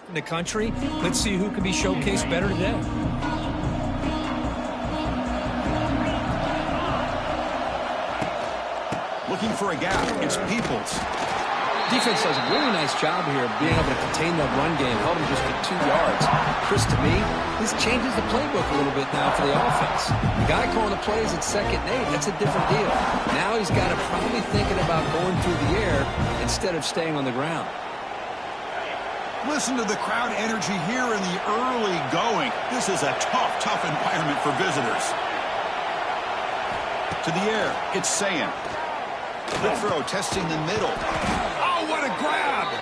in the country. Let's see who can be showcased better today. Looking for a gap. It's Peoples. Defense does a really nice job here of being able to contain that run game, held him just for 2 yards. Chris, to me, this changes the playbook a little bit now for the offense. The guy calling the plays at 2nd and 8, that's a different deal. Now he's got to probably thinking about going through the air instead of staying on the ground. Listen to the crowd energy here in the early going. This is a tough environment for visitors. To the air, it's Sayin. Good throw, testing the middle. Oh, what a grab!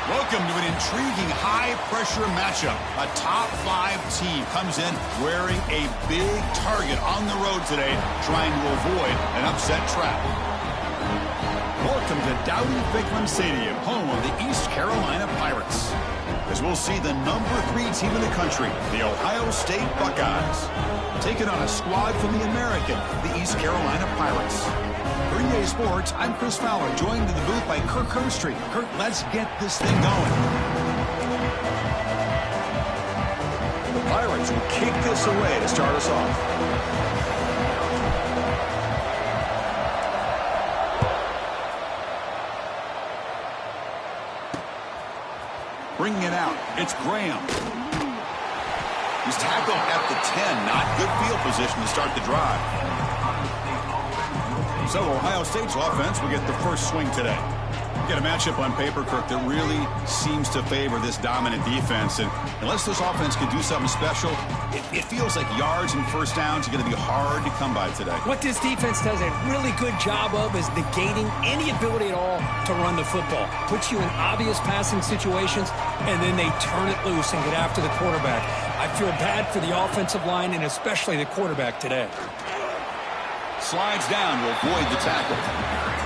Welcome to an intriguing high-pressure matchup. A top-5 team comes in wearing a big target on the road today, trying to avoid an upset trap. Welcome to Dowdy-Ficklen Stadium, home of the East Carolina Pirates. As we'll see the number 3 team in the country, the Ohio State Buckeyes, taking on a squad from the American, the East Carolina Pirates. For EA Sports, I'm Chris Fowler, joined in the booth by Kirk Herbstreit. Kirk, let's get this thing going. The Pirates will kick this away to start us off. Bringing it out, it's Graham. He's tackled at the 10, not good field position to start the drive. So Ohio State's offense will get the first swing today. Get a matchup on paper, Kirk, that really seems to favor this dominant defense. And unless this offense can do something special, it feels like yards and first downs are going to be hard to come by today. What this defense does a really good job of is negating any ability at all to run the football. Puts you in obvious passing situations, and then they turn it loose and get after the quarterback. I feel bad for the offensive line and especially the quarterback today. Slides down to avoid the tackle.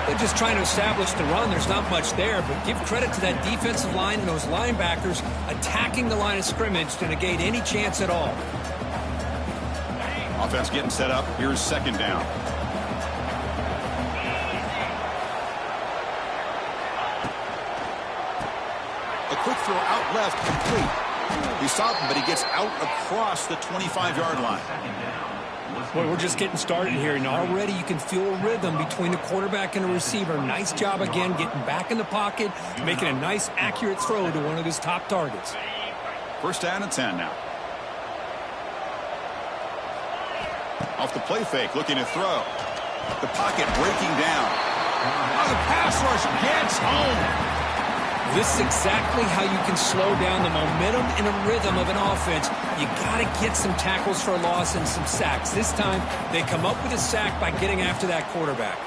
They're just trying to establish the run. There's not much there, but give credit to that defensive line and those linebackers attacking the line of scrimmage to negate any chance at all. Offense getting set up. Here's second down. A quick throw out left, complete. He stopped him, but he gets out across the 25-yard line. Boy, we're just getting started here, and already you can feel a rhythm between the quarterback and the receiver. Nice job again getting back in the pocket, making a nice, accurate throw to one of his top targets. First down and 10 now. Off the play fake, looking to throw. The pocket breaking down. Oh, the pass rush gets home. This is exactly how you can slow down the momentum and a rhythm of an offense. You got to get some tackles for a loss and some sacks. This time, they come up with a sack by getting after that quarterback.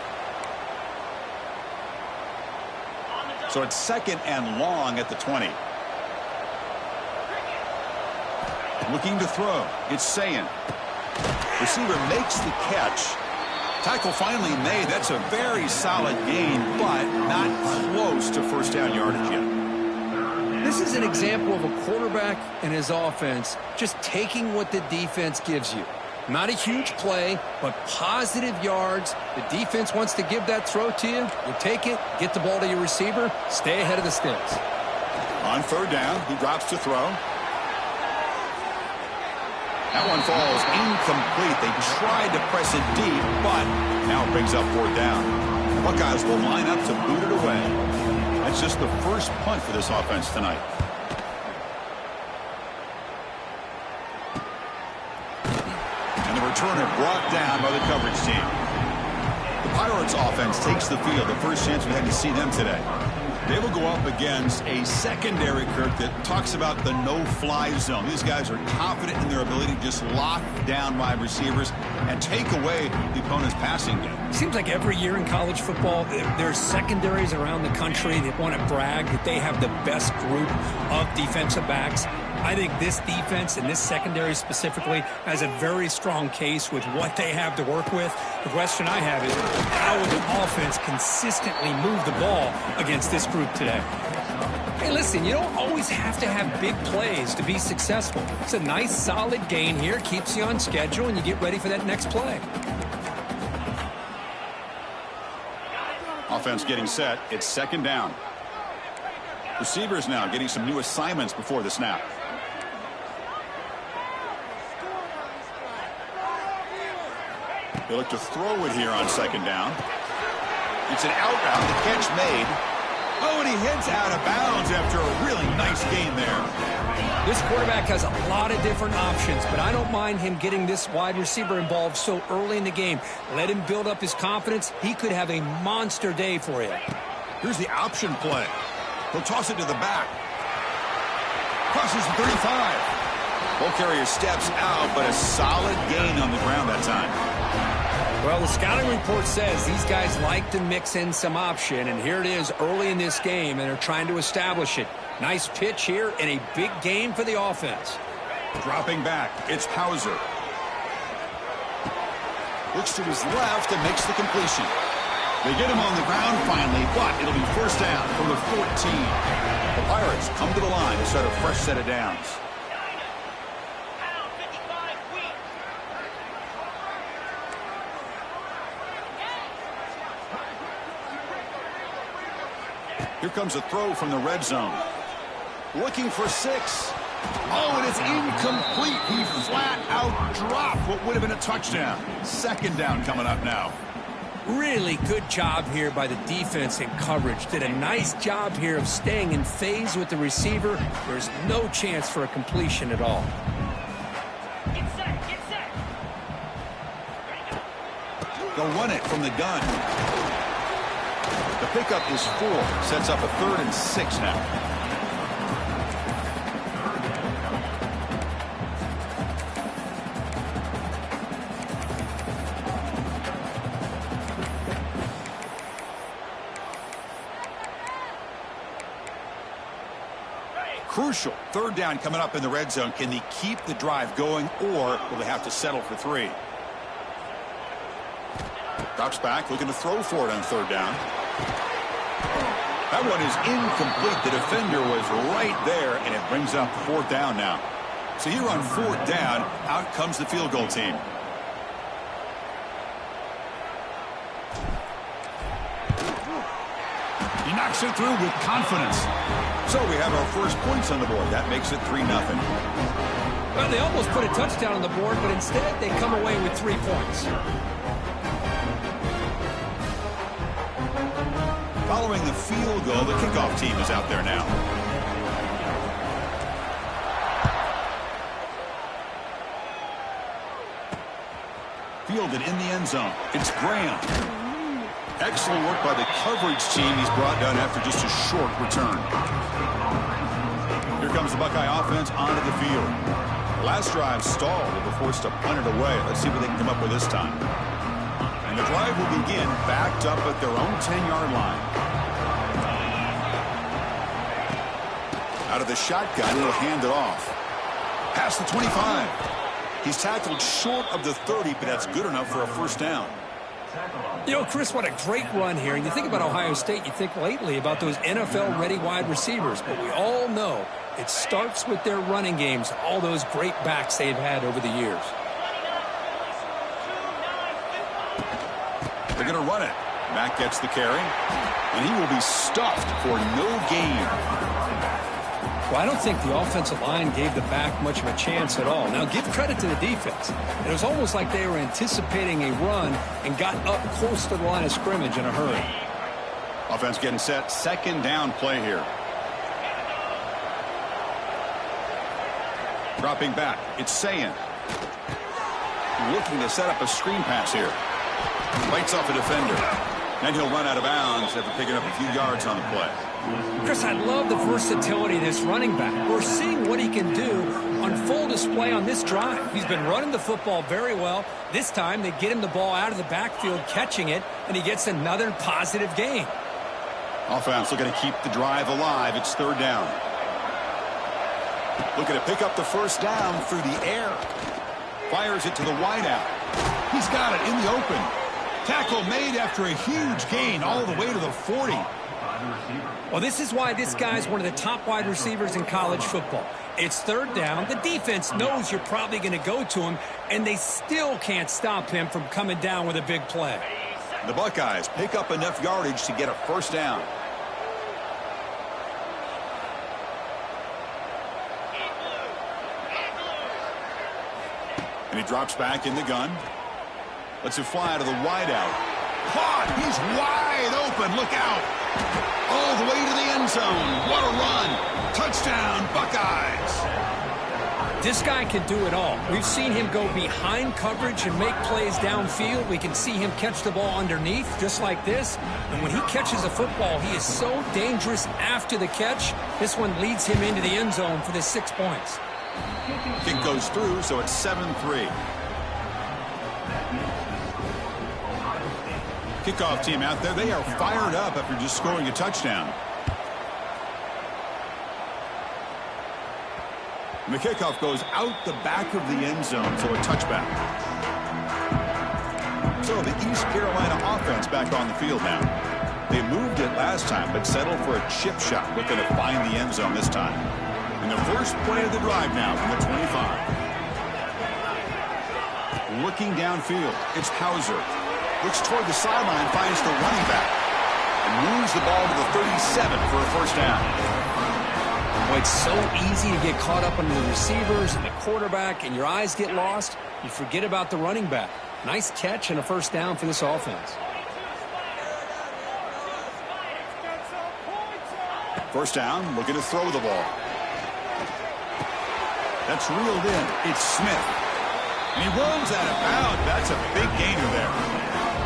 So it's second and long at the 20. Looking to throw. It's Sayin. Receiver makes the catch. Tackle finally made. That's a very solid gain, but not close to first down yardage yet. This is an example of a quarterback and his offense just taking what the defense gives you. Not a huge play, but positive yards. The defense wants to give that throw to you. You take it, get the ball to your receiver, stay ahead of the sticks. On third down, he drops to throw. That one falls incomplete. They tried to press it deep, but now it brings up fourth down. The Buckeyes will line up to boot it away. That's just the first punt for this offense tonight. And the returner brought down by the coverage team. The Pirates offense takes the field. The first chance we had to see them today. They will go up against a secondary, Kirk, that talks about the no-fly zone. These guys are confident in their ability to just lock down wide receivers and take away the opponent's passing game. Seems like every year in college football, there's secondaries around the country that want to brag that they have the best group of defensive backs. I think this defense and this secondary specifically has a very strong case with what they have to work with. The question I have is, how will the offense consistently move the ball against this group today? Hey, listen, you don't always have to have big plays to be successful. It's a nice, solid gain here, keeps you on schedule, and you get ready for that next play. Offense getting set. It's second down. Receivers now getting some new assignments before the snap. They look to throw it here on second down. It's an out route. The catch made. Oh, and he heads out of bounds after a really nice gain there. This quarterback has a lot of different options, but I don't mind him getting this wide receiver involved so early in the game. Let him build up his confidence. He could have a monster day for you. Here's the option play. He'll toss it to the back. Crosses the 35. Ball carrier steps out, but a solid gain on the ground that time. Well, the scouting report says these guys like to mix in some option, and here it is early in this game, and they're trying to establish it. Nice pitch here and a big game for the offense. Dropping back, it's Hauser. Looks to his left and makes the completion. They get him on the ground finally, but it'll be first down from the 14. The Pirates come to the line to start a fresh set of downs. Here comes a throw from the red zone. Looking for 6. Oh, and it's incomplete. He flat out dropped what would have been a touchdown. Second down coming up now. Really good job here by the defense in coverage. Did a nice job here of staying in phase with the receiver. There's no chance for a completion at all. Get set, get set. They'll run it from the gun. The pickup is 4. Sets up a 3rd and 6 now. Crucial. 3rd down coming up in the red zone. Can they keep the drive going, or will they have to settle for 3? Drops back, looking to throw for it on 3rd down. That one is incomplete. The defender was right there, and it brings up 4th down now. So here on 4th down, out comes the field goal team. He knocks it through with confidence. So we have our first points on the board. That makes it 3-0. Well, they almost put a touchdown on the board, but instead they come away with 3 points. Following the field goal, the kickoff team is out there now. Fielded in the end zone. It's Graham. Excellent work by the coverage team. He's brought down after just a short return. Here comes the Buckeye offense onto the field. Last drive stalled. They were forced to punt it away. Let's see what they can come up with this time. And the drive will begin backed up at their own 10-yard line. Out of the shotgun, he'll hand it off. Past the 25. He's tackled short of the 30, but that's good enough for a first down. You know, Chris, what a great run here. And you think about Ohio State, you think lately about those NFL-ready wide receivers. But we all know it starts with their running games, all those great backs they've had over the years. They're going to run it. Mack gets the carry, and he will be stuffed for no gain. Well, I don't think the offensive line gave the back much of a chance at all. Now, give credit to the defense. It was almost like they were anticipating a run and got up close to the line of scrimmage in a hurry. Offense getting set. Second down play here. Dropping back. It's Sayin. Looking to set up a screen pass here. Bites off a defender. Then he'll run out of bounds after picking up a few yards on the play. Chris, I love the versatility of this running back. We're seeing what he can do on full display on this drive. He's been running the football very well. This time they get him the ball out of the backfield, catching it, and he gets another positive gain. Offense looking to keep the drive alive. It's third down. Looking to pick up the first down through the air. Fires it to the wideout. He's got it in the open. Tackle made after a huge gain all the way to the 40. Well, this is why this guy's one of the top wide receivers in college football. It's third down. The defense knows you're probably going to go to him, and they still can't stop him from coming down with a big play. The Buckeyes pick up enough yardage to get a first down. And he drops back in the gun. Lets it fly to the wideout. Caught! He's wide open. Look out! All the way to the end zone. What a run! Touchdown, Buckeyes! This guy can do it all. We've seen him go behind coverage and make plays downfield. We can see him catch the ball underneath, just like this. And when he catches a football, he is so dangerous after the catch. This one leads him into the end zone for the 6 points. Kick goes through, so it's 7-3. Kickoff team out there. They are fired up after just scoring a touchdown. And the kickoff goes out the back of the end zone, so a touchback. So the East Carolina offense back on the field now. They moved it last time, but settled for a chip shot, looking to find the end zone this time. And the first play of the drive now from the 25. Looking downfield, it's Hauser. Looks toward the sideline, finds the running back, and moves the ball to the 37 for a first down. Boy, it's so easy to get caught up on the receivers and the quarterback, and your eyes get lost. You forget about the running back. Nice catch and a first down for this offense. First down, looking to throw the ball. That's reeled in. It's Smith. And he runs out of bounds. That's a big gainer there.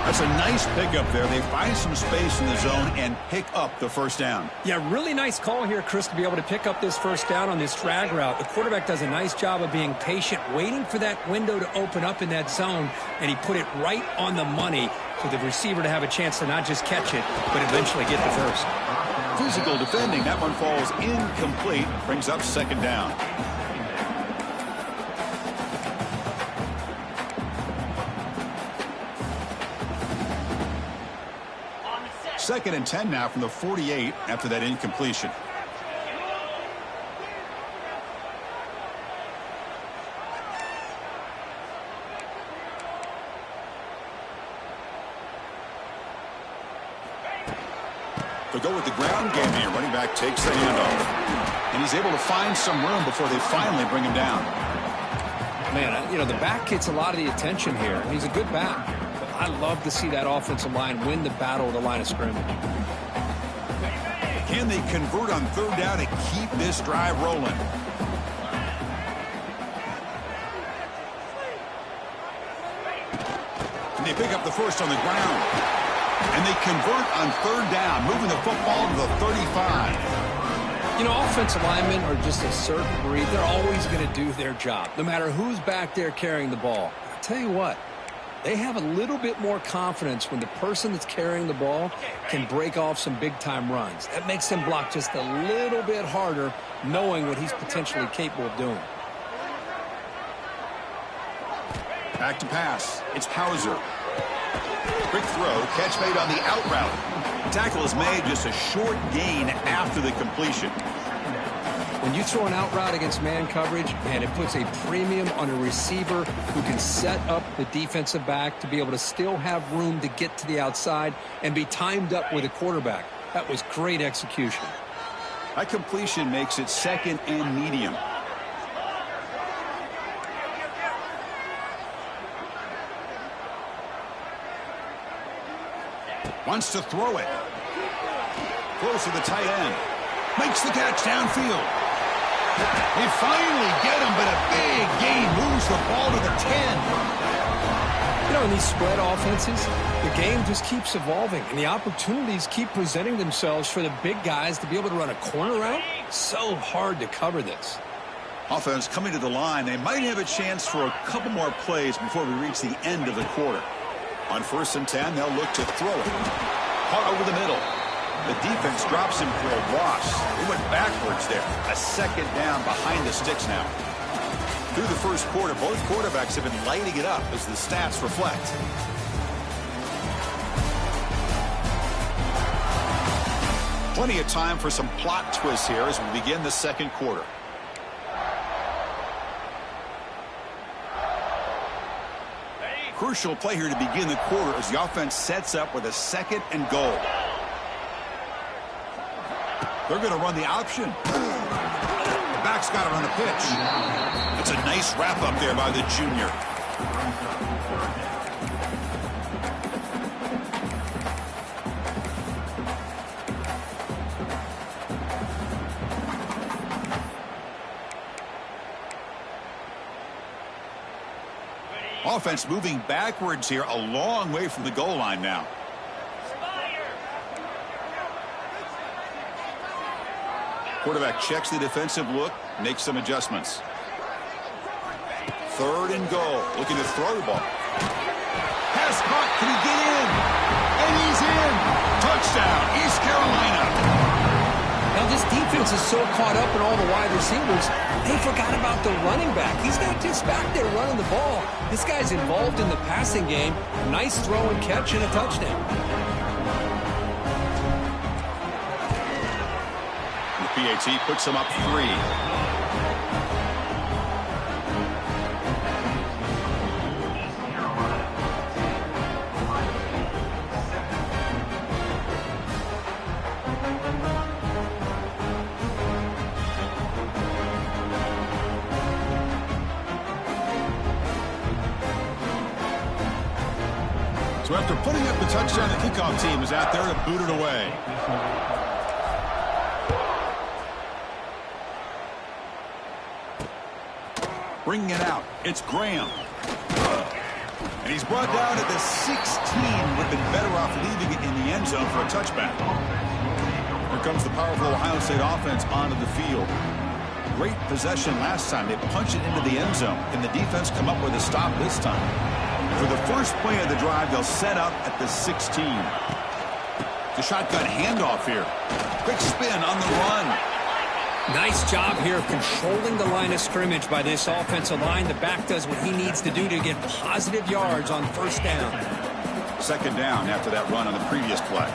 That's a nice pickup there. They find some space in the zone and pick up the first down. Yeah, really nice call here, Chris, to be able to pick up this first down on this drag route. The quarterback does a nice job of being patient, waiting for that window to open up in that zone, and he put it right on the money for the receiver to have a chance to not just catch it, but eventually get the first. Physical defending. That one falls incomplete. Brings up second down. Second and 10 now from the 48 after that incompletion. They'll go with the ground game here. Running back takes the handoff. And he's able to find some room before they finally bring him down. Man, you know, the back gets a lot of the attention here. He's a good back. I love to see that offensive line win the battle at the line of scrimmage. Can they convert on third down and keep this drive rolling? And they pick up the first on the ground. And they convert on third down, moving the football to the 35. You know, offensive linemen are just a certain breed. They're always going to do their job, no matter who's back there carrying the ball. I'll tell you what. They have a little bit more confidence when the person that's carrying the ball can break off some big-time runs. That makes them block just a little bit harder, knowing what he's potentially capable of doing. Back to pass. It's Hauser. Quick throw. Catch made on the out route. Tackle is made, just a short gain after the completion. When you throw an out route against man coverage, man, it puts a premium on a receiver who can set up the defensive back to be able to still have room to get to the outside and be timed up with a quarterback. That was great execution. That completion makes it second and medium. Wants to throw it. Throws to the tight end. Makes the catch downfield. They finally get him, but a big gain moves the ball to the 10. You know, in these spread offenses, the game just keeps evolving, and the opportunities keep presenting themselves for the big guys to be able to run a corner route. So hard to cover this. Offense coming to the line. They might have a chance for a couple more plays before we reach the end of the quarter. On 1st and 10, they'll look to throw it. Caught over the middle. The defense drops him for a loss. They went backwards there. A second down behind the sticks now. Through the first quarter, both quarterbacks have been lighting it up as the stats reflect. Plenty of time for some plot twists here as we begin the second quarter. Crucial play here to begin the quarter as the offense sets up with a 2nd and goal. They're going to run the option. The back's got it on the pitch. That's a nice wrap up there by the junior. Offense moving backwards here, a long way from the goal line now. Quarterback checks the defensive look, makes some adjustments. 3rd and goal, looking to throw the ball. Pass caught, can he get in? And he's in! Touchdown, East Carolina! Now, this defense is so caught up in all the wide receivers, they forgot about the running back. He's not just back there running the ball. This guy's involved in the passing game. Nice throw and catch and a touchdown. The PAT puts him up 3. So after putting up the touchdown, the kickoff team is out there to boot it away. Bringing it out, it's Graham. And he's brought down at the 16. Would have been better off leaving it in the end zone for a touchback. Here comes the powerful Ohio State offense onto the field. Great possession last time. They punched it into the end zone. Can the defense come up with a stop this time? For the first play of the drive, they'll set up at the 16. The shotgun handoff here. Quick spin on the run. Nice job here of controlling the line of scrimmage by this offensive line. The back does what he needs to do to get positive yards on 1st down. 2nd down after that run on the previous play.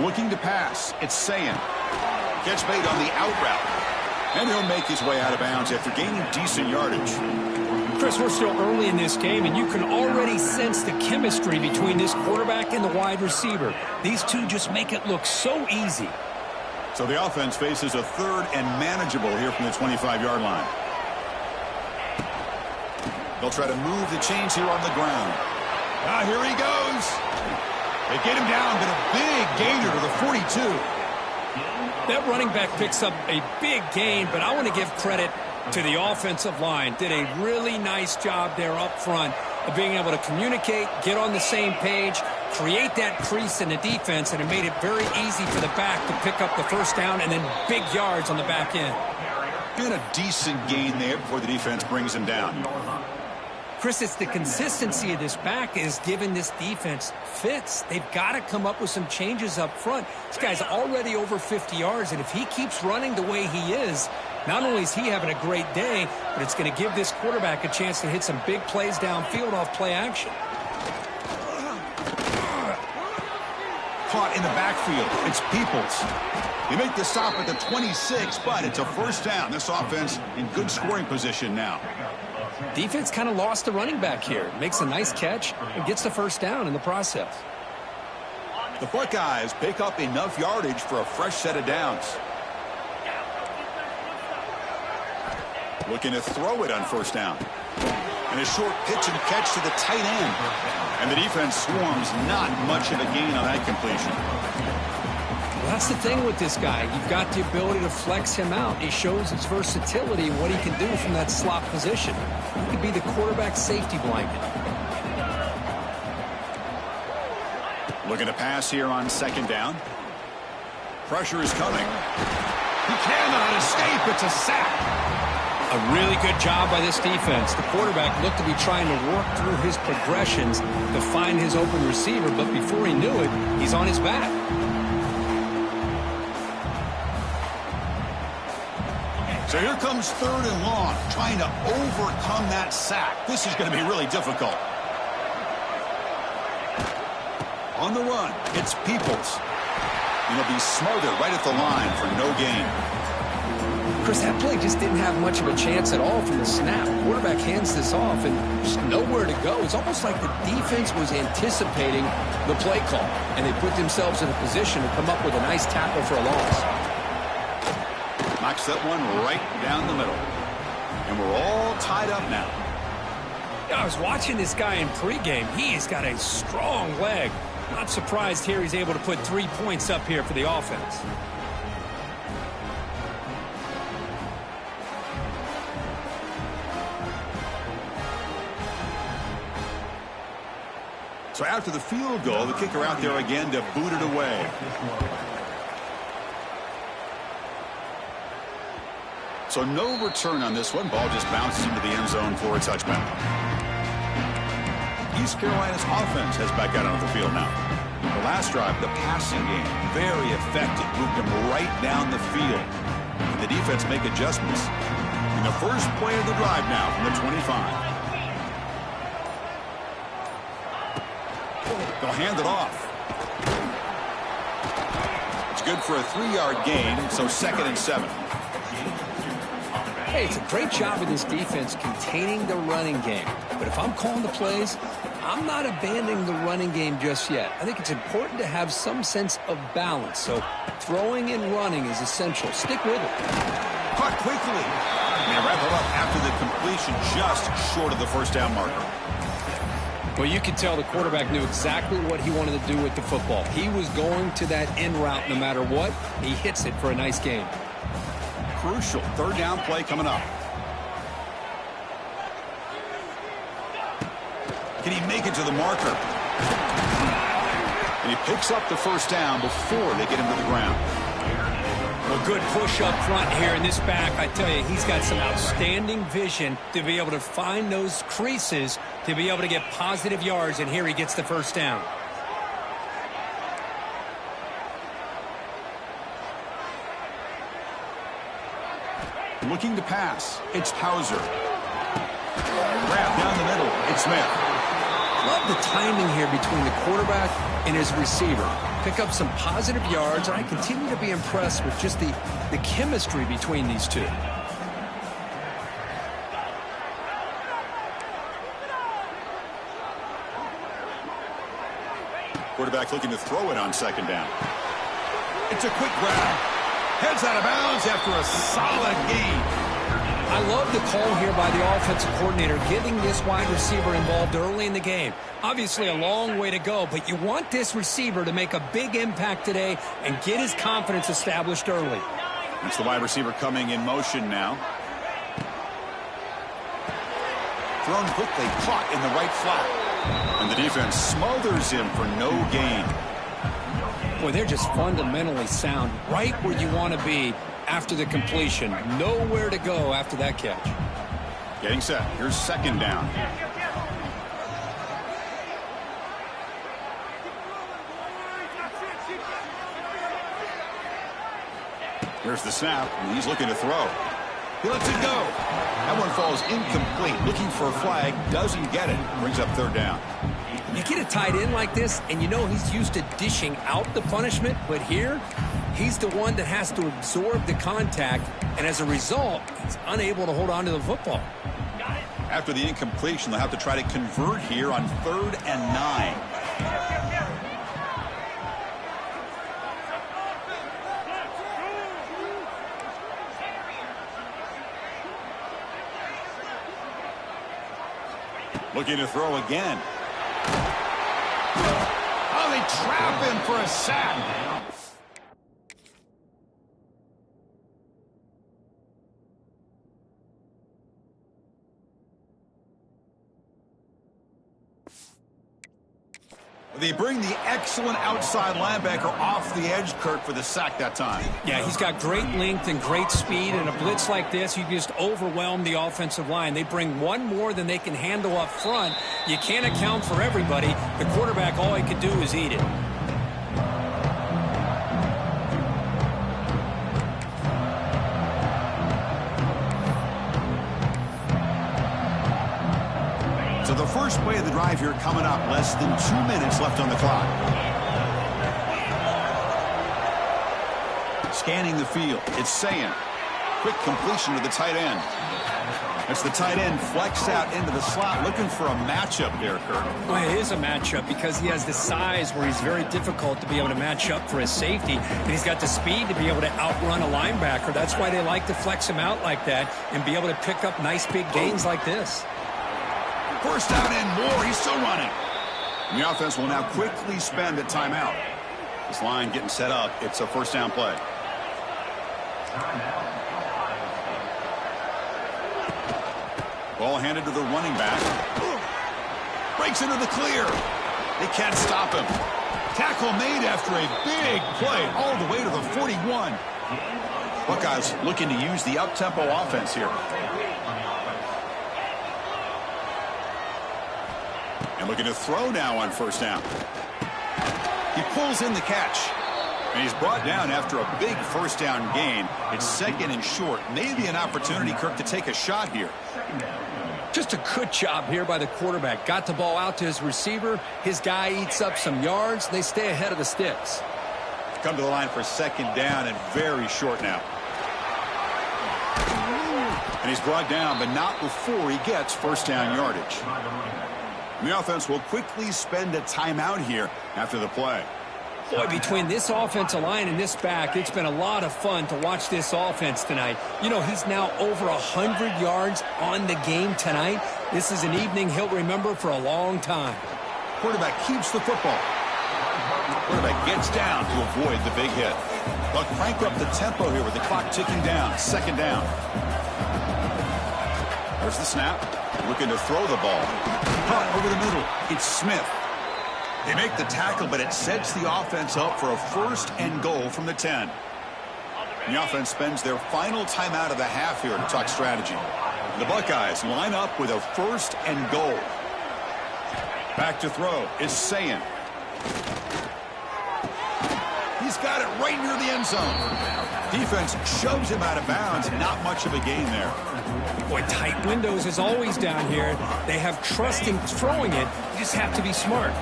Looking to pass. It's Sayin. Catch made on the out route. And he'll make his way out of bounds after gaining decent yardage. Chris, we're still early in this game, and you can already sense the chemistry between this quarterback and the wide receiver. These two just make it look so easy. So the offense faces a 3rd and manageable here from the 25-yard line. They'll try to move the chains here on the ground. Here he goes. They get him down, but a big gainer to the 42. That running back picks up a big gain, but I want to give credit to the offensive line. Did a really nice job there up front of being able to communicate, get on the same page, create that crease in the defense, and it made it very easy for the back to pick up the 1st down and then big yards on the back end. And a decent gain there before the defense brings him down. Chris, it's the consistency of this back is giving this defense fits. They've got to come up with some changes up front. This guy's already over 50 yards, and if he keeps running the way he is, not only is he having a great day, but it's going to give this quarterback a chance to hit some big plays downfield off play action. caught in the backfield. It's Peoples. They make the stop at the 26, but it's a first down. This offense in good scoring position now. Defense kind of lost the running back here. Makes a nice catch and gets the first down in the process. The Buckeyes pick up enough yardage for a fresh set of downs. Looking to throw it on first down. And a short pitch and catch to the tight end. And the defense swarms, not much of a gain on that completion. Well, that's the thing with this guy. You've got the ability to flex him out. He shows his versatility and what he can do from that slot position. He could be the quarterback safety blanket. Looking to pass here on second down. Pressure is coming. He cannot escape. It's a sack. A really good job by this defense. The quarterback looked to be trying to work through his progressions to find his open receiver, but before he knew it, he's on his back. So here comes third and long, trying to overcome that sack. This is going to be really difficult. On the run, it's Peoples. And he'll be smothered right at the line for no gain. Chris, that play just didn't have much of a chance at all from the snap. The quarterback hands this off and just nowhere to go. It's almost like the defense was anticipating the play call, and they put themselves in a position to come up with a nice tackle for a loss. Knocks that one right down the middle. And we're all tied up now. I was watching this guy in pregame. He's got a strong leg. Not surprised here he's able to put 3 points up here for the offense. So after the field goal, the kicker out there again to boot it away. So no return on this one. Ball just bounces into the end zone for a touchback. East Carolina's offense has back out on the field now. The last drive, the passing game, very effective. Moved them right down the field. And the defense make adjustments. In the first play of the drive now from the 25. They'll hand it off. It's good for a 3-yard gain, so 2nd and 7. Hey, it's a great job of this defense containing the running game. But if I'm calling the plays, I'm not abandoning the running game just yet. I think it's important to have some sense of balance. So throwing and running is essential. Stick with it. Caught quickly. And they wrap it up after the completion just short of the first down marker. Well, you could tell the quarterback knew exactly what he wanted to do with the football. He was going to that end route no matter what. He hits it for a nice gain. Crucial third down play coming up. Can he make it to the marker? And he picks up the first down before they get him to the ground. Well, good push up front here in this back. I tell you, he's got some outstanding vision to be able to find those creases, to be able to get positive yards, and here he gets the first down. Looking to pass. It's Hauser. Grab down the middle. It's Smith. Love the timing here between the quarterback and his receiver. Pick up some positive yards, and I continue to be impressed with just the chemistry between these two. Quarterback looking to throw it on second down. It's a quick grab. Heads out of bounds after a solid gain. I love the call here by the offensive coordinator, getting this wide receiver involved early in the game. Obviously a long way to go, but you want this receiver to make a big impact today and get his confidence established early. It's the wide receiver coming in motion now. Thrown quickly, caught in the right flat. And the defense smothers him for no gain. Boy, they're just fundamentally sound, right where you want to be after the completion. Nowhere to go after that catch. Getting set. Here's second down. Here's the snap, and he's looking to throw. He lets it go. That one falls incomplete. Looking for a flag, doesn't get it. Brings up third down. You get a tight end like this, and you know he's used to dishing out the punishment, but here, he's the one that has to absorb the contact, and as a result, he's unable to hold on to the football. After the incompletion, they'll have to try to convert here on 3rd and 9. Looking to throw again. Oh, they trap him for a sack. They bring the excellent outside linebacker off the edge, Kirk, for the sack that time. Yeah, he's got great length and great speed, and a blitz like this, you just overwhelm the offensive line. They bring one more than they can handle up front. You can't account for everybody. The quarterback, all he could do is eat it. So the first play of the drive here coming up. Less than 2 minutes left on the clock. Scanning the field. It's Sayin. Quick completion to the tight end. It's the tight end flexed out into the slot, looking for a matchup there, Kirk. Well, it is a matchup because he has the size where he's very difficult to be able to match up for his safety, and he's got the speed to be able to outrun a linebacker. That's why they like to flex him out like that and be able to pick up nice big gains like this. First down and more. He's still running. And the offense will now quickly spend a timeout. This line getting set up. It's a first down play. Ball handed to the running back. Breaks into the clear. They can't stop him. Tackle made after a big play all the way to the 41. Buckeyes looking to use the up-tempo offense here. And looking to throw now on first down. He pulls in the catch. And he's brought down after a big first down gain. It's second and short. Maybe an opportunity, Kirk, to take a shot here. Just a good job here by the quarterback. Got the ball out to his receiver. His guy eats up some yards. They stay ahead of the sticks. Come to the line for second down and very short now. And he's brought down, but not before he gets first down yardage. And the offense will quickly spend a timeout here after the play. Boy, between this offensive line and this back, it's been a lot of fun to watch this offense tonight. You know, he's now over 100 yards on the game tonight. This is an evening he'll remember for a long time. Quarterback keeps the football. Quarterback gets down to avoid the big hit. They'll crank up the tempo here with the clock ticking down. Second down. There's the snap. Looking to throw the ball. Caught over the middle. It's Smith. They make the tackle, but it sets the offense up for a first and goal from the 10. And the offense spends their final timeout of the half here to talk strategy. The Buckeyes line up with a first and goal. Back to throw. It's Sayin. He's got it right near the end zone. Defense shoves him out of bounds. Not much of a gain there. Boy, tight windows is always down here. They have trust in throwing it. You just have to be smart.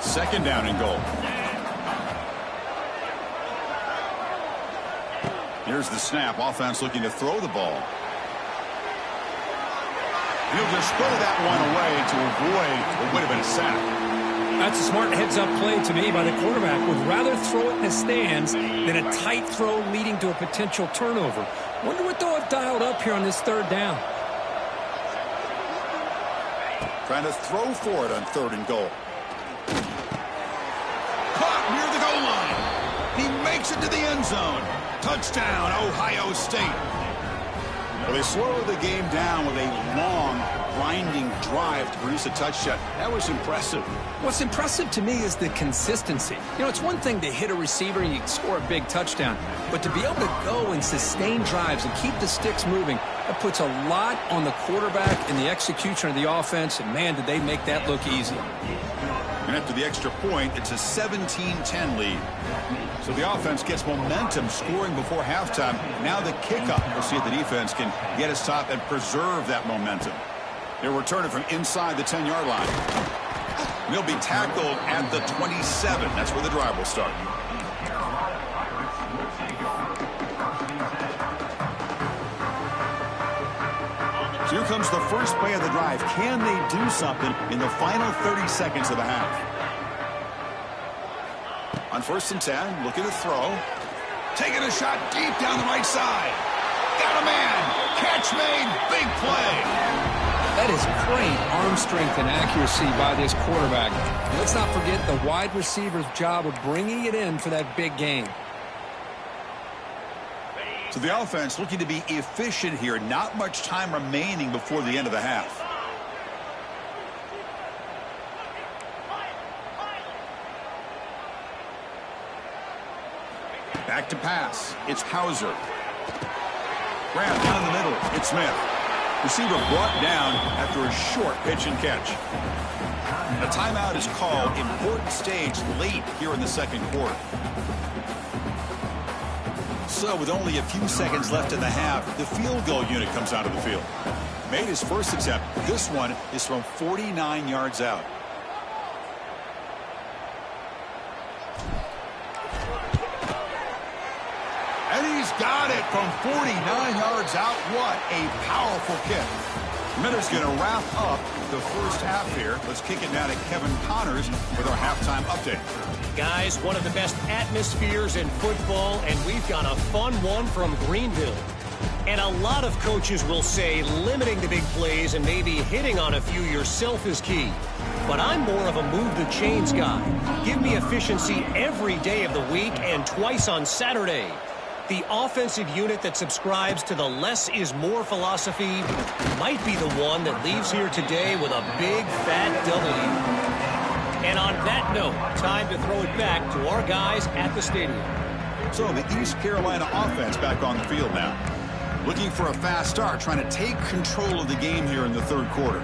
Second down and goal. Here's the snap. Offense looking to throw the ball. He'll just throw that one away to avoid what would have been a sack. That's a smart heads-up play to me by the quarterback. Would rather throw it in the stands than a tight throw leading to a potential turnover. Wonder what they'll have dialed up here on this third down. Trying to throw for it on third and goal. Caught near the goal line. He makes it to the end zone. Touchdown, Ohio State. Well, they slow the game down with a long, grinding drive to produce a touchdown. That was impressive. What's impressive to me is the consistency. You know, it's one thing to hit a receiver and you score a big touchdown, but to be able to go and sustain drives and keep the sticks moving, that puts a lot on the quarterback and the execution of the offense, and man, did they make that look easy. And after the extra point, it's a 17-10 lead. So the offense gets momentum scoring before halftime. Now the kickoff. We'll see if the defense can get a stop and preserve that momentum. They'll return it from inside the 10-yard line. They'll be tackled at the 27. That's where the drive will start. So here comes the first play of the drive. Can they do something in the final 30 seconds of the half? On 1st and 10, looking to throw. Taking a shot deep down the right side. Got a man. Catch made. Big play. That is great arm strength and accuracy by this quarterback. And let's not forget the wide receiver's job of bringing it in for that big game. So the offense looking to be efficient here. Not much time remaining before the end of the half. Back to pass. It's Hauser. Grab down the middle. It's Smith. Receiver brought down after a short pitch and catch. A timeout is called. Important stage late here in the second quarter. So with only a few seconds left in the half, the field goal unit comes out of the field. Made his first attempt. This one is from 49 yards out. And he's got it from 49 yards out. What a powerful kick. Miller's going to wrap up the first half here. Let's kick it down to Kevin Connors with our halftime update. Guys, one of the best atmospheres in football, and we've got a fun one from Greenville. And a lot of coaches will say limiting the big plays and maybe hitting on a few yourself is key. But I'm more of a move the chains guy. Give me efficiency every day of the week and twice on Saturday. The offensive unit that subscribes to the less is more philosophy might be the one that leaves here today with a big fat W. And on that note, time to throw it back to our guys at the stadium. So the East Carolina offense back on the field now. Looking for a fast start, trying to take control of the game here in the third quarter.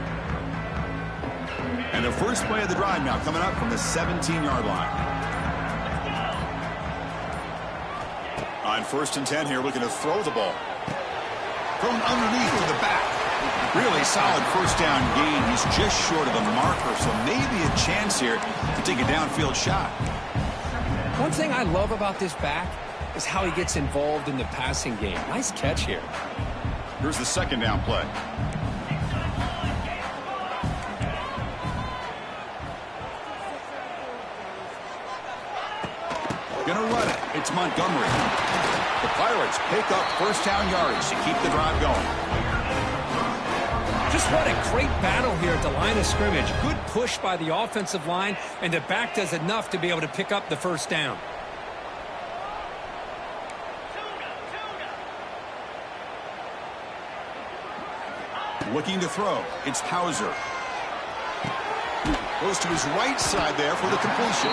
And the first play of the drive now coming up from the 17-yard line. On 1st and 10 here, looking to throw the ball. Thrown underneath to the back. Really solid first down gain. He's just short of the marker, so maybe a chance here to take a downfield shot. One thing I love about this back is how he gets involved in the passing game. Nice catch here. Here's the second down play. Gonna run it. It's Montgomery. The Pirates pick up first down yardage to keep the drive going. Just what a great battle here at the line of scrimmage. Good push by the offensive line, and the back does enough to be able to pick up the first down. Looking to throw. It's Hauser. Goes to his right side there for the completion.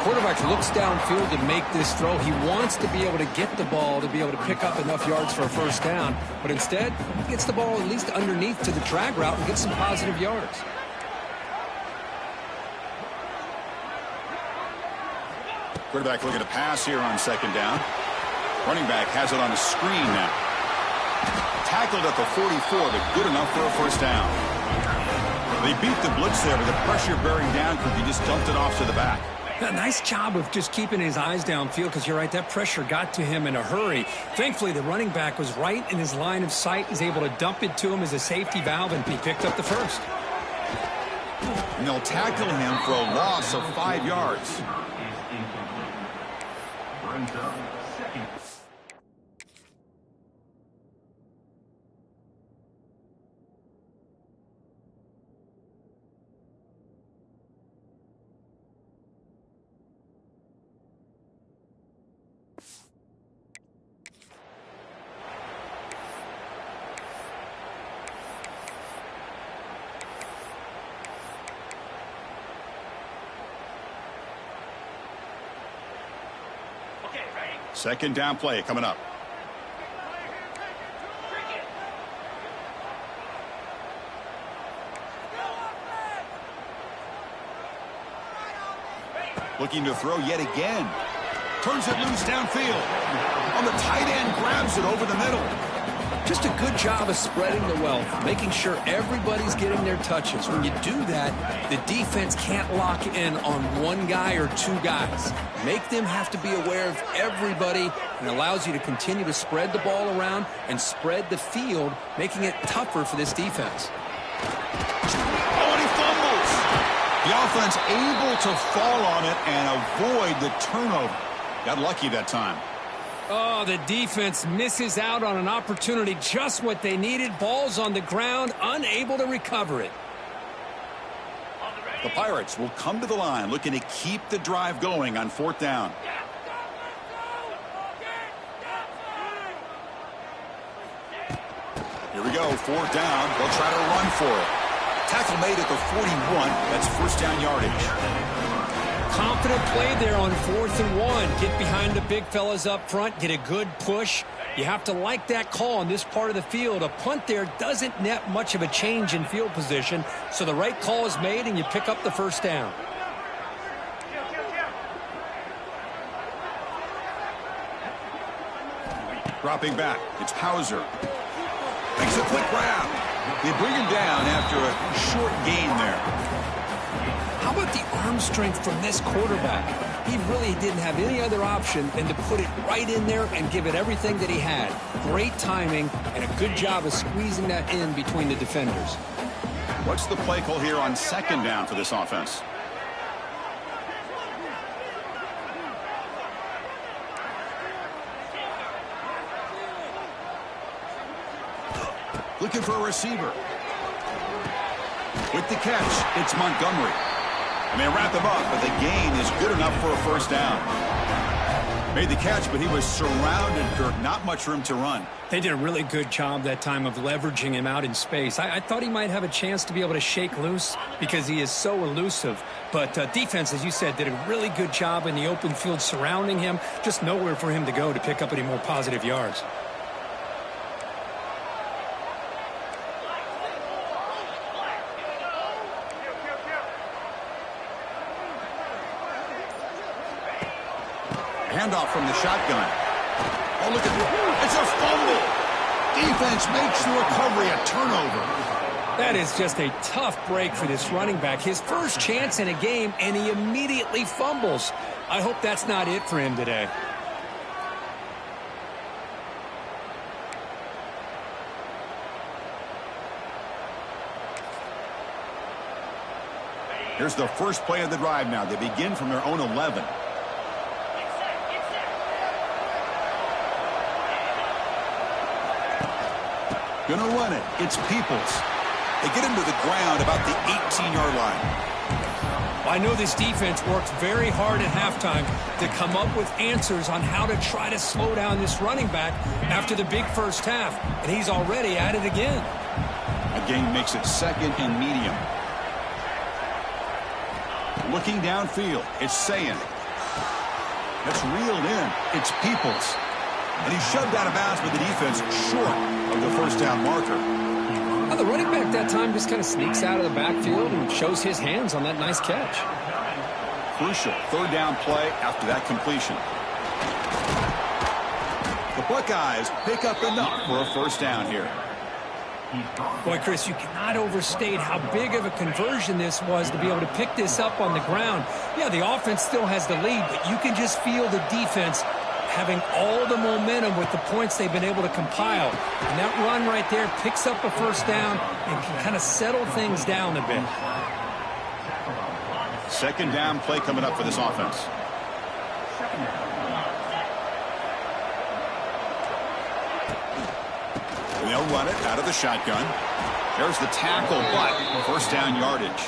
Quarterback looks downfield to make this throw. He wants to be able to get the ball to be able to pick up enough yards for a first down. But instead, he gets the ball at least underneath to the drag route and gets some positive yards. Quarterback looking to pass here on second down. Running back has it on a screen now. Tackled at the 44, but good enough for a first down. They beat the blitz there, but the pressure bearing down because he just dumped it off to the back. A nice job of just keeping his eyes downfield because you're right, that pressure got to him in a hurry. Thankfully, the running back was right in his line of sight. He's able to dump it to him as a safety valve, and he picked up the first. And they'll tackle him for a loss of 5 yards. Second down play coming up. Looking to throw yet again. Turns it loose downfield. On the tight end, grabs it over the middle. Just a good job of spreading the wealth, making sure everybody's getting their touches. When you do that, the defense can't lock in on one guy or two guys. Make them have to be aware of everybody, and allows you to continue to spread the ball around and spread the field, making it tougher for this defense. Oh, and he fumbles. The offense able to fall on it and avoid the turnover. Got lucky that time. Oh, the defense misses out on an opportunity, just what they needed. Ball's on the ground, unable to recover it. The Pirates will come to the line looking to keep the drive going on 4th down. Here we go, 4th down. They'll try to run for it. Tackle made at the 41. That's 1st down yardage. Confident play there on 4th and 1. Get behind the big fellas up front. Get a good push. You have to like that call on this part of the field. A punt there doesn't net much of a change in field position, so the right call is made and you pick up the 1st down. Dropping back, it's Hauser. Makes a quick grab. They bring him down after a short gain there. How about the arm strength from this quarterback? He really didn't have any other option than to put it right in there and give it everything that he had. Great timing and a good job of squeezing that in between the defenders. What's the play call here on 2nd down for this offense? Looking for a receiver. With the catch, it's Montgomery. And they wrap him up, but the gain is good enough for a 1st down. Made the catch, but he was surrounded, Kirk. Not much room to run. They did a really good job that time of leveraging him out in space. I thought he might have a chance to be able to shake loose because he is so elusive. But defense, as you said, did a really good job in the open field surrounding him. Just nowhere for him to go to pick up any more positive yards. Handoff from the shotgun. Oh, look at it. It's a fumble. Defense makes the recovery a turnover. That is just a tough break for this running back. His first chance in a game, and he immediately fumbles. I hope that's not it for him today. Here's the first play of the drive now. They begin from their own 11. Gonna run it. It's Peoples. They get him to the ground about the 18-yard line. I know this defense worked very hard at halftime to come up with answers on how to try to slow down this running back after the big first half, and he's already at it again. A gain makes it 2nd and medium. Looking downfield, it's Sayin. That's reeled in. It's Peoples. And he's shoved out of bounds with the defense short of the 1st down marker. Now the running back that time just kind of sneaks out of the backfield and shows his hands on that nice catch. Crucial 3rd down play after that completion. The Buckeyes pick up enough for a 1st down here. Boy, Chris, you cannot overstate how big of a conversion this was to be able to pick this up on the ground. Yeah, the offense still has the lead, but you can just feel the defense having all the momentum with the points they've been able to compile. And that run right there picks up a 1st down and can kind of settle things down a bit. 2nd down play coming up for this offense. They'll run it out of the shotgun. There's the tackle, but 1st down yardage.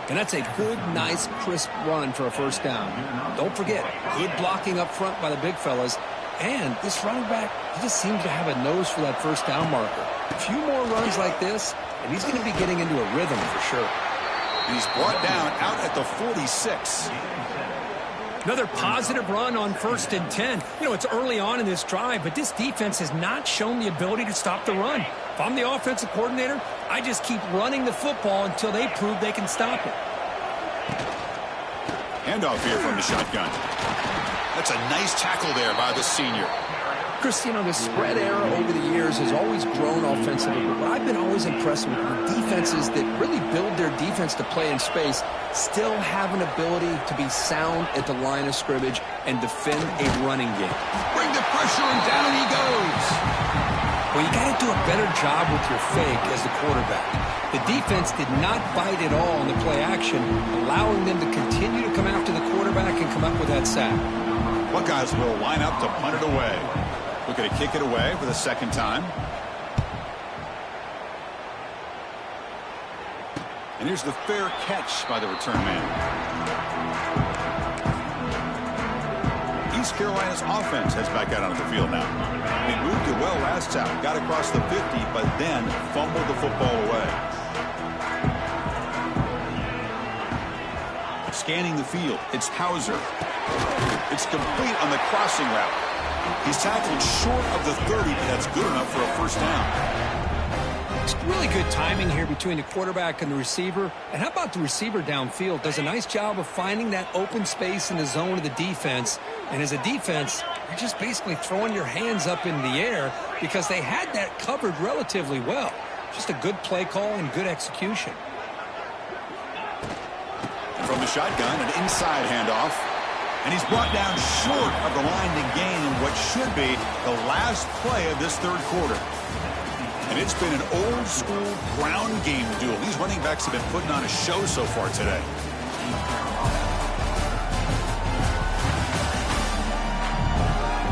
And that's a good, nice, crisp run for a 1st down. Don't forget, good blocking up front by the big fellas. And this running back, he just seems to have a nose for that 1st down marker. A few more runs like this, and he's going to be getting into a rhythm for sure. He's brought down out at the 46. Another positive run on 1st and 10. You know, it's early on in this drive, but this defense has not shown the ability to stop the run. If I'm the offensive coordinator, I just keep running the football until they prove they can stop it. Handoff here from the shotgun. That's a nice tackle there by the senior. Chris, you know, the spread era over the years has always grown offensively, but what I've been always impressed with defenses that really build their defense to play in space still have an ability to be sound at the line of scrimmage and defend a running game. Bring the pressure, and down he goes. Well, you got to do a better job with your fake as the quarterback. The defense did not bite at all on the play action, allowing them to continue to come after the quarterback and come up with that sack. Buckeyes will line up to punt it away. Looking to kick it away for the second time. And here's the fair catch by the return man. East Carolina's offense heads back out onto the field now. They moved it well last time, got across the 50, but then fumbled the football away. Scanning the field, it's Hauser. It's complete on the crossing route. He's tackled short of the 30, but that's good enough for a first down. It's really good timing here between the quarterback and the receiver. And how about the receiver downfield? Does a nice job of finding that open space in the zone of the defense. And as a defense, you're just basically throwing your hands up in the air because they had that covered relatively well. Just a good play call and good execution. From the shotgun, an inside handoff. And he's brought down short of the line to gain in what should be the last play of this third quarter. And it's been an old-school ground game duel. These running backs have been putting on a show so far today.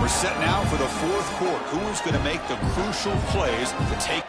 We're set now for the fourth quarter. Who is going to make the crucial plays to take...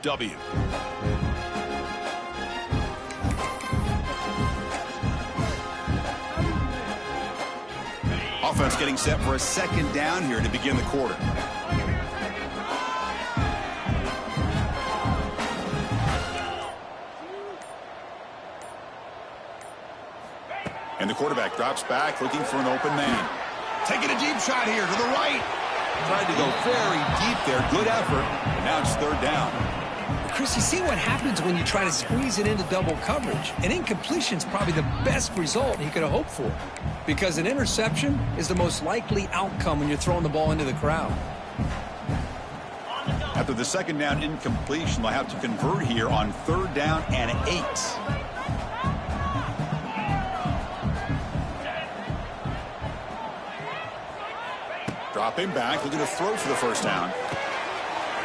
W. Offense getting set for a second down here to begin the quarter. And the quarterback drops back looking for an open man. Taking a deep shot here to the right. Tried to go very deep there. Good effort. And now it's third down. Chris, you see what happens when you try to squeeze it into double coverage. An incompletion is probably the best result he could have hoped for, because an interception is the most likely outcome when you're throwing the ball into the crowd. After the second down incompletion, they'll have to convert here on third down and 8. Dropping back, looking to throw for the first down.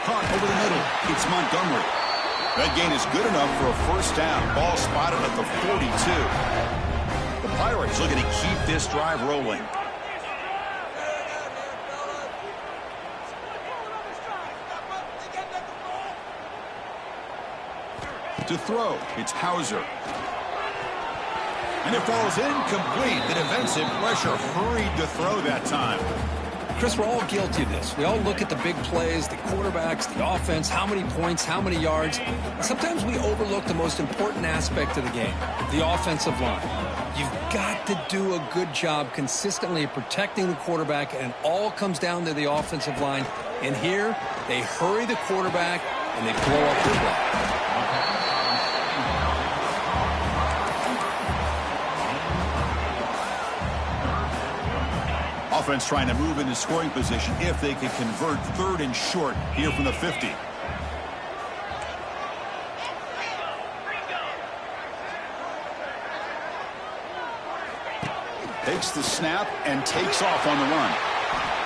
Caught over the middle. It's Montgomery. That gain is good enough for a first down. Ball spotted at the 42. Pirates looking to keep this drive rolling. To throw, it's Hauser. And it falls incomplete. The defensive pressure hurried to throw that time. Chris, we're all guilty of this. We all look at the big plays, the quarterbacks, the offense, how many points, how many yards. And sometimes we overlook the most important aspect of the game, the offensive line. You've got to do a good job consistently of protecting the quarterback, and it all comes down to the offensive line. And here, they hurry the quarterback, and they blow up the block. Offense trying to move into scoring position if they can convert 3rd and short here from the 50. Takes the snap and takes off on the run.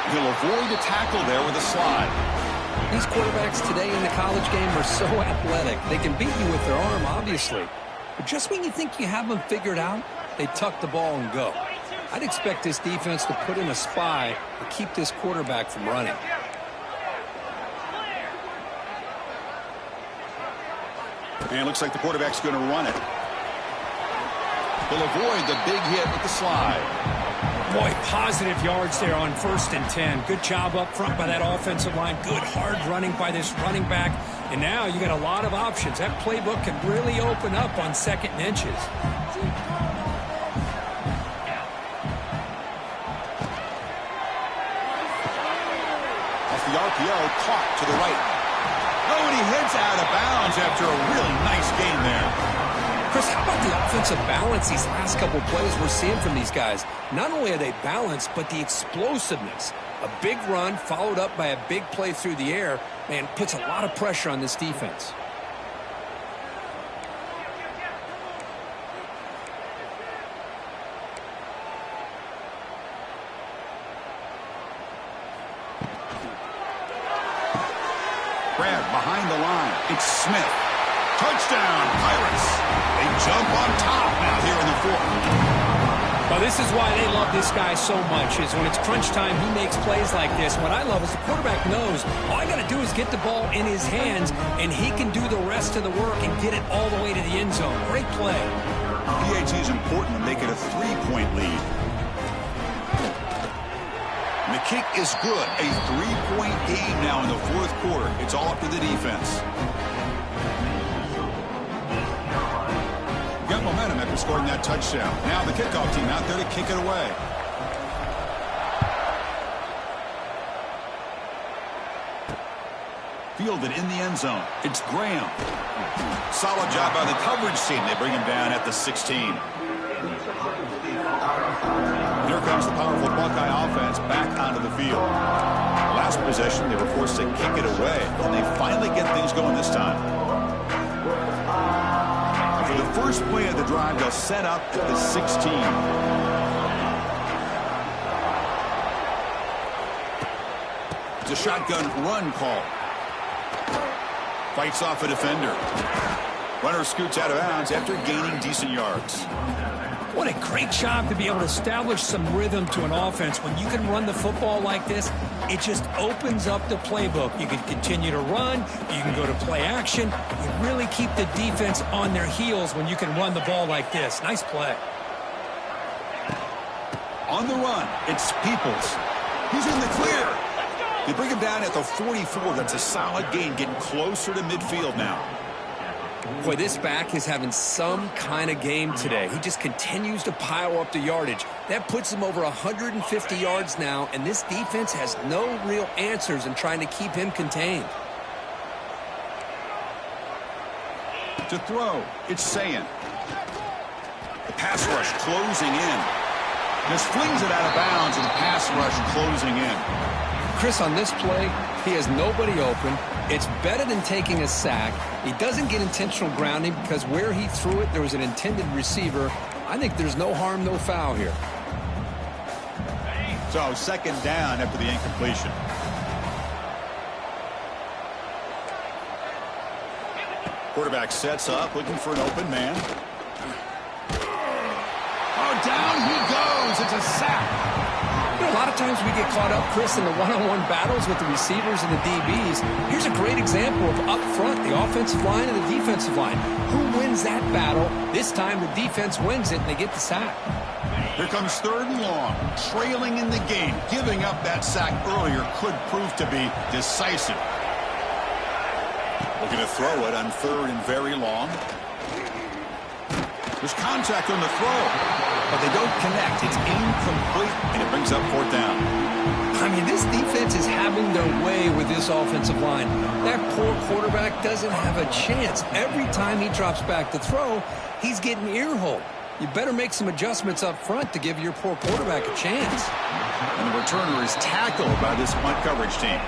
He'll avoid the tackle there with a slide. These quarterbacks today in the college game are so athletic. They can beat you with their arm, obviously. But just when you think you have them figured out, they tuck the ball and go. I'd expect this defense to put in a spy to keep this quarterback from running. And it looks like the quarterback's going to run it. He'll avoid the big hit with the slide. Boy, positive yards there on 1st and 10. Good job up front by that offensive line. Good hard running by this running back. And now you got a lot of options. That playbook can really open up on 2nd and inches. The RPO caught to the right. Oh, and he heads out of bounds after a really nice gain there. Chris, how about the offensive balance these last couple of plays we're seeing from these guys? Not only are they balanced, but the explosiveness. A big run followed up by a big play through the air, man, puts a lot of pressure on this defense. Grab behind the line. It's Smith. Touchdown, Pirates. They jump on top now here in the 4th. Well, this is why they love this guy so much, is when it's crunch time, he makes plays like this. What I love is the quarterback knows all I got to do is get the ball in his hands, and he can do the rest of the work and get it all the way to the end zone. Great play. PAT is important to make it a 3-point lead. And the kick is good. A 3-point game now in the 4th quarter. It's all up to the defense. Got momentum after scoring that touchdown. Now the kickoff team out there to kick it away. Fielded in the end zone. It's Graham. Solid job by the coverage team. They bring him down at the 16. Here comes the powerful Buckeye offense back onto the field. Last possession, they were forced to kick it away, and they finally get things going this time. For the first play of the drive, they'll set up at the 16. It's a shotgun run call. Fights off a defender. Runner scoots out of bounds after gaining decent yards. What a great job to be able to establish some rhythm to an offense. When you can run the football like this, it just opens up the playbook. You can continue to run. You can go to play action. You really keep the defense on their heels when you can run the ball like this. Nice play. On the run, it's Peoples. He's in the clear. They bring him down at the 44. That's a solid gain, getting closer to midfield now. Boy, this back is having some kind of game today. He just continues to pile up the yardage. That puts him over 150 yards now, and this defense has no real answers in trying to keep him contained. To throw, it's Sayin. The pass rush closing in. Just flings it out of bounds, and the pass rush closing in. Chris, on this play, he has nobody open. It's better than taking a sack. He doesn't get intentional grounding because where he threw it, there was an intended receiver. I think there's no harm, no foul here. So, second down after the incompletion. Quarterback sets up, looking for an open man. Oh, down he goes. It's a sack. You know, a lot of times we get caught up, Chris, in the one-on-one battles with the receivers and the DBs. Here's a great example of up front, the offensive line and the defensive line. Who wins that battle? This time the defense wins it, and they get the sack. Here comes 3rd and long, trailing in the game. Giving up that sack earlier could prove to be decisive. Looking to throw it on 3rd and very long. There's contact on the throw, but they don't connect. It's incomplete, and it brings up 4th down. I mean, this defense is having their way with this offensive line. That poor quarterback doesn't have a chance. Every time he drops back to throw, he's getting ear-holed. You better make some adjustments up front to give your poor quarterback a chance. And the returner is tackled by this punt coverage team.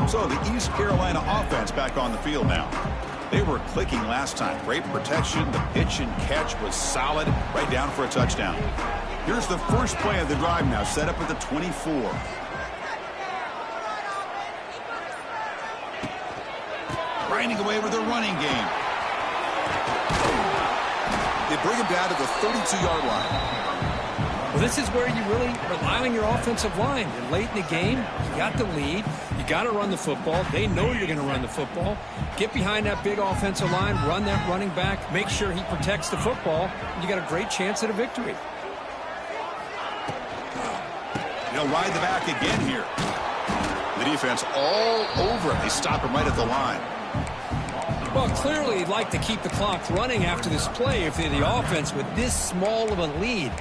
So the East Carolina offense back on the field now. They were clicking last time. Great protection. The pitch and catch was solid. Right down for a touchdown. Here's the first play of the drive now, set up at the 24. Grinding away with a running game. They bring him down to the 32-yard line. Well, this is where you really rely on your offensive line. You're late in the game. You got the lead. You got to run the football. They know you're going to run the football. Get behind that big offensive line. Run that running back. Make sure he protects the football. You got a great chance at a victory. They'll ride the back again here. The defense all over it. They stop him right at the line. Well, clearly he'd like to keep the clock running after this play if they're the offense with this small of a lead.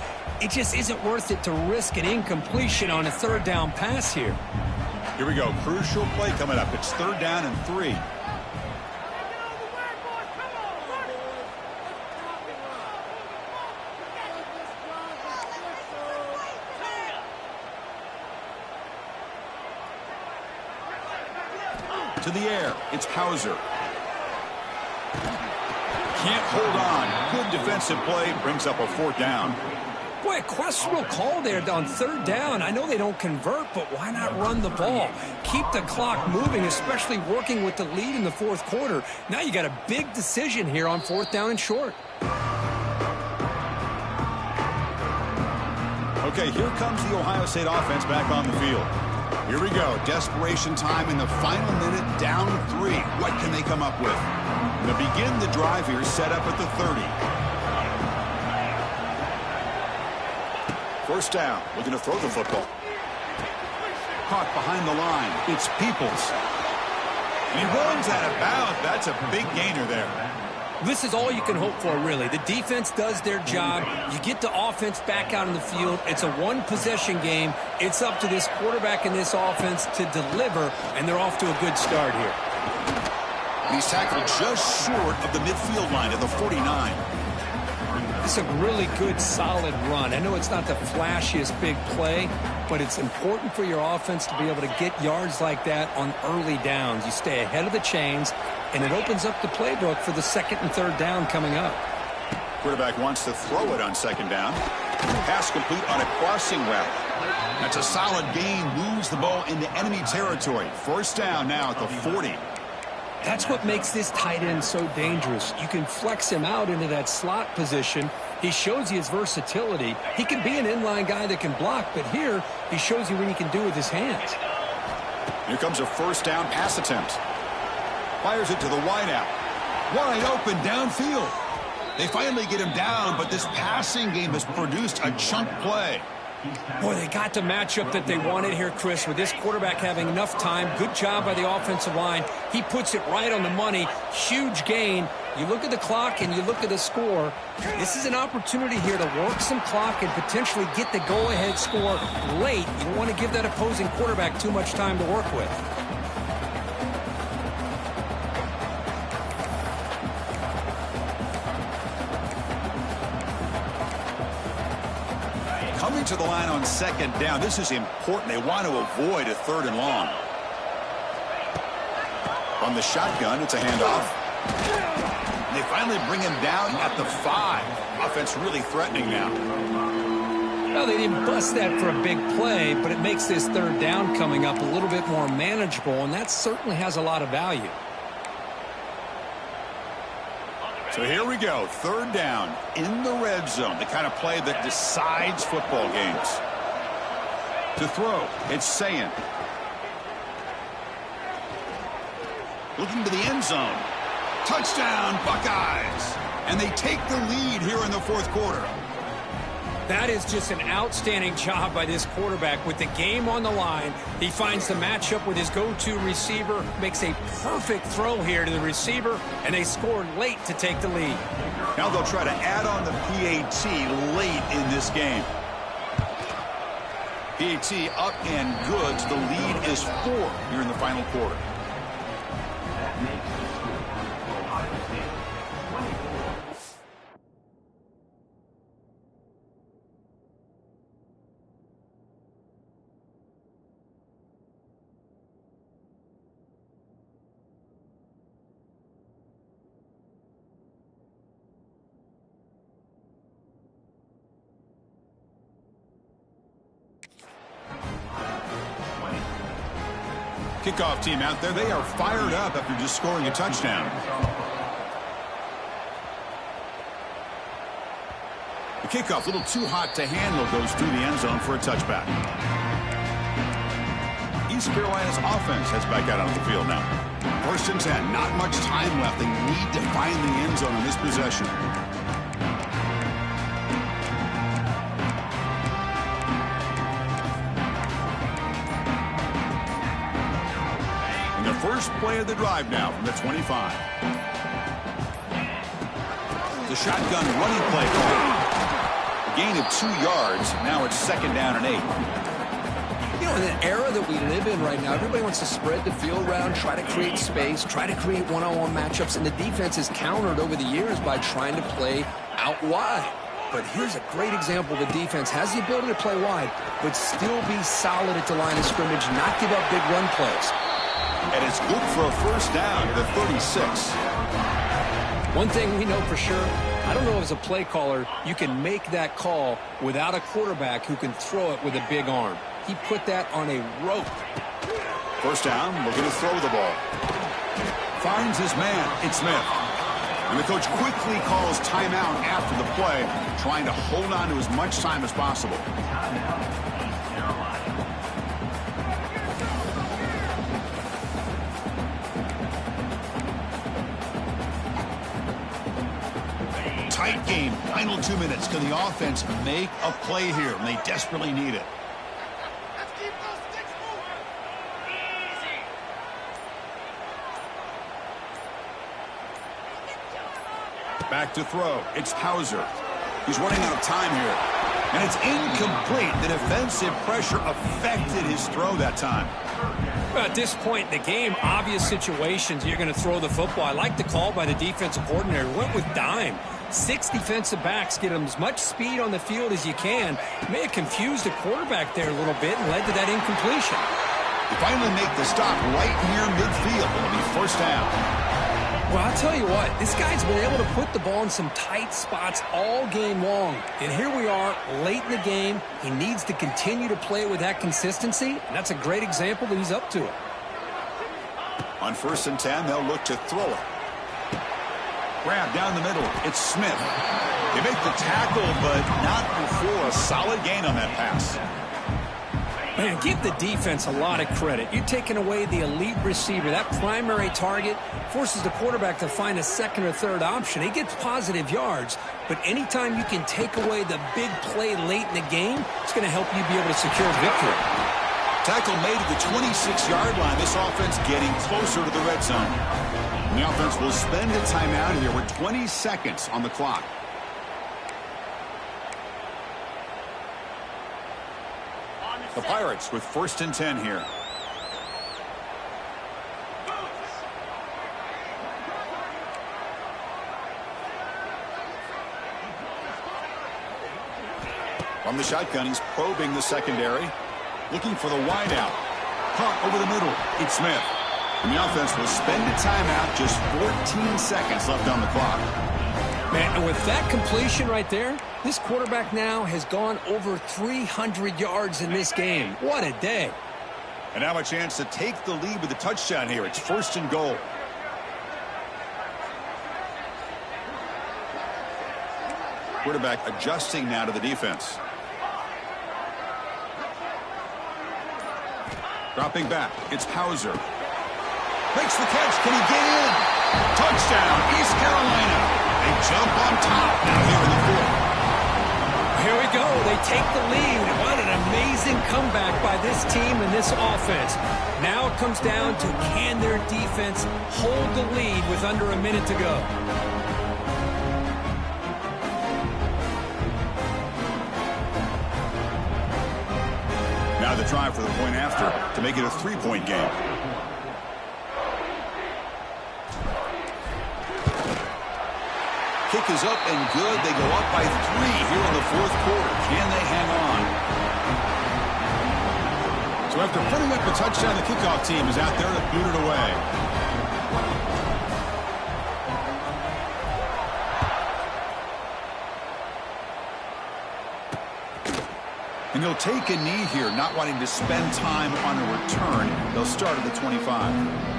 It just isn't worth it to risk an incompletion on a 3rd down pass here. Here we go. Crucial play coming up. It's 3rd down and 3. To the air. It's Hauser. Can't hold on. Good defensive play. Brings up a 4th down. Boy, a questionable call there on 3rd down. I know they don't convert, but why not run the ball? Keep the clock moving, especially working with the lead in the 4th quarter. Now you got a big decision here on 4th down and short. Okay, here comes the Ohio State offense back on the field. Here we go. Desperation time in the final minute, down 3. What can they come up with? They'll begin the drive here, set up at the 30. 1st down, looking to throw the football. Caught behind the line. It's Peoples. And he runs out of bounds. That's a big gainer there. This is all you can hope for, really. The defense does their job. You get the offense back out in the field. It's a one-possession game. It's up to this quarterback and this offense to deliver, and they're off to a good start here. He's tackled just short of the midfield line at the 49. It's a really good, solid run. I know it's not the flashiest big play, but it's important for your offense to be able to get yards like that on early downs. You stay ahead of the chains, and it opens up the playbook for the 2nd and 3rd down coming up. Quarterback wants to throw it on 2nd down. Pass complete on a crossing route. That's a solid gain. Moves the ball into enemy territory. 1st down now at the 40. That's what makes this tight end so dangerous. You can flex him out into that slot position. He shows you his versatility. He can be an inline guy that can block, but here he shows you what he can do with his hands. Here comes a 1st down pass attempt. Fires it to the wideout. Wide open downfield. They finally get him down, but this passing game has produced a chunk play. Boy, they got the matchup that they wanted here, Chris, with this quarterback having enough time. Good job by the offensive line. He puts it right on the money. Huge gain. You look at the clock and you look at the score. This is an opportunity here to work some clock and potentially get the go-ahead score late. You don't want to give that opposing quarterback too much time to work with. Coming to the line on 2nd down. This is important. They want to avoid a 3rd and long. From the shotgun, it's a handoff. And they finally bring him down at the 5. Offense really threatening now. Well, they didn't bust that for a big play, but it makes this 3rd down coming up a little bit more manageable, and that certainly has a lot of value. So here we go, third down in the red zone, the kind of play that decides football games. To throw, it's Sayin. Looking to the end zone. Touchdown, Buckeyes! And they take the lead here in the fourth quarter. That is just an outstanding job by this quarterback. With the game on the line, he finds the matchup with his go-to receiver, makes a perfect throw here to the receiver, and they scored late to take the lead. Now they'll try to add on the PAT late in this game. PAT up and good. So the lead is 4 here in the final quarter. Kickoff team out there. They are fired up after just scoring a touchdown. The kickoff, a little too hot to handle, goes through the end zone for a touchback. East Carolina's offense heads back out onto the field now. 1st and 10, not much time left. They need to find the end zone in this possession. First play of the drive now from the 25. The shotgun running play call. A gain of 2 yards. Now it's 2nd down and 8. You know, in the era that we live in right now, everybody wants to spread the field around, try to create space, try to create one-on-one matchups, and the defense is countered over the years by trying to play out wide. But here's a great example. The defense has the ability to play wide, but still be solid at the line of scrimmage, not give up big run plays. And it's good for a 1st down at the 36. One thing we know for sure, I don't know as a play caller, you can make that call without a quarterback who can throw it with a big arm. He put that on a rope. 1st down, looking to throw the ball. Finds his man, it's Smith. And the coach quickly calls timeout after the play, trying to hold on to as much time as possible. Tight game, final 2 minutes. Can the offense make a play here? And they desperately need it. Let's keep those sticks moving. Easy. Back to throw. It's Hauser. He's running out of time here. And it's incomplete. The defensive pressure affected his throw that time. At this point in the game, obvious situations, you're going to throw the football. I like the call by the defensive coordinator. Went with dime. 6 defensive backs, get them as much speed on the field as you can. May have confused the quarterback there a little bit and led to that incompletion. They finally make the stop right near midfield. It'll be 1st down. Well, I'll tell you what, this guy's been able to put the ball in some tight spots all game long. And here we are, late in the game. He needs to continue to play with that consistency, and that's a great example that he's up to it. On 1st and 10, they'll look to throw it. Grab down the middle. It's Smith. They make the tackle, but not before a solid gain on that pass. Man, give the defense a lot of credit. You're taking away the elite receiver. That primary target forces the quarterback to find a 2nd or 3rd option. He gets positive yards, but anytime you can take away the big play late in the game, it's going to help you be able to secure victory. Tackle made at the 26-yard line. This offense getting closer to the red zone. And the offense will spend a timeout here with 20 seconds on the clock. The Pirates with 1st and 10 here. From the shotgun, he's probing the secondary. Looking for the wideout. Punt over the middle. It's Smith. And the offense will spend a timeout. Just 14 seconds left on the clock. Man, and with that completion right there, this quarterback now has gone over 300 yards in this game. What a day. And now a chance to take the lead with a touchdown here. It's 1st and goal. Quarterback adjusting now to the defense. Dropping back. It's Hauser. Makes the catch. Can he get in? Touchdown, East Carolina. They jump on top now here in the fourth. Here we go. They take the lead. What an amazing comeback by this team and this offense. Now it comes down to, can their defense hold the lead with under a minute to go? Now the try for the point after to make it a 3-point game. Kick is up and good. They go up by 3 here in the fourth quarter. Can they hang on? So after putting up the touchdown, the kickoff team is out there to boot it away. And they'll take a knee here, not wanting to spend time on a return. They'll start at the 25.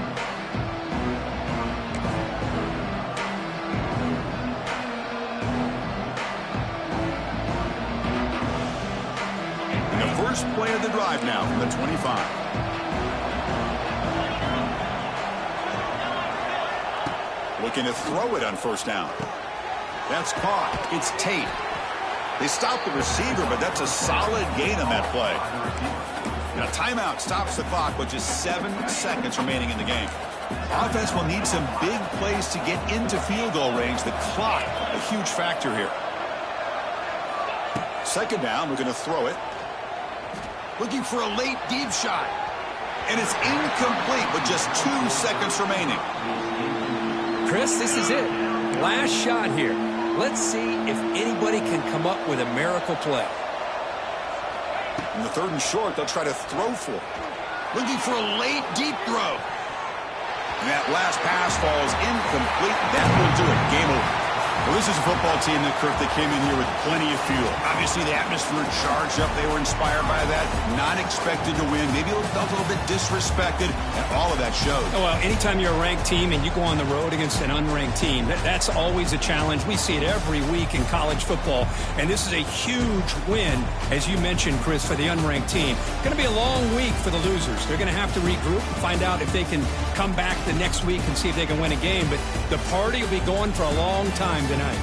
First play of the drive now from the 25. Looking to throw it on first down. That's caught. It's Tate. They stop the receiver, but that's a solid gain on that play. Now timeout stops the clock with just 7 seconds remaining in the game. Offense will need some big plays to get into field goal range. The clock, a huge factor here. Second down, we're going to throw it. Looking for a late deep shot. And it's incomplete with just 2 seconds remaining. Chris, this is it. Last shot here. Let's see if anybody can come up with a miracle play. In the 3rd and short, they'll try to throw for it. Looking for a late deep throw. And that last pass falls incomplete. That will do it. Game over. Well, this is a football team that, Kirk, that came in here with plenty of fuel. Obviously, the atmosphere charged up. They were inspired by that. Not expected to win. Maybe felt a little bit disrespected, and all of that showed. Oh, well, anytime you're a ranked team and you go on the road against an unranked team, that's always a challenge. We see it every week in college football, and this is a huge win, as you mentioned, Chris, for the unranked team. Going to be a long week for the losers. They're going to have to regroup, find out if they can come back the next week and see if they can win a game. But the party will be going for a long time tonight.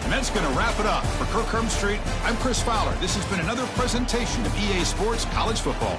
And that's going to wrap it up. For Kirk Herbstreit, I'm Chris Fowler. This has been another presentation of EA Sports College Football.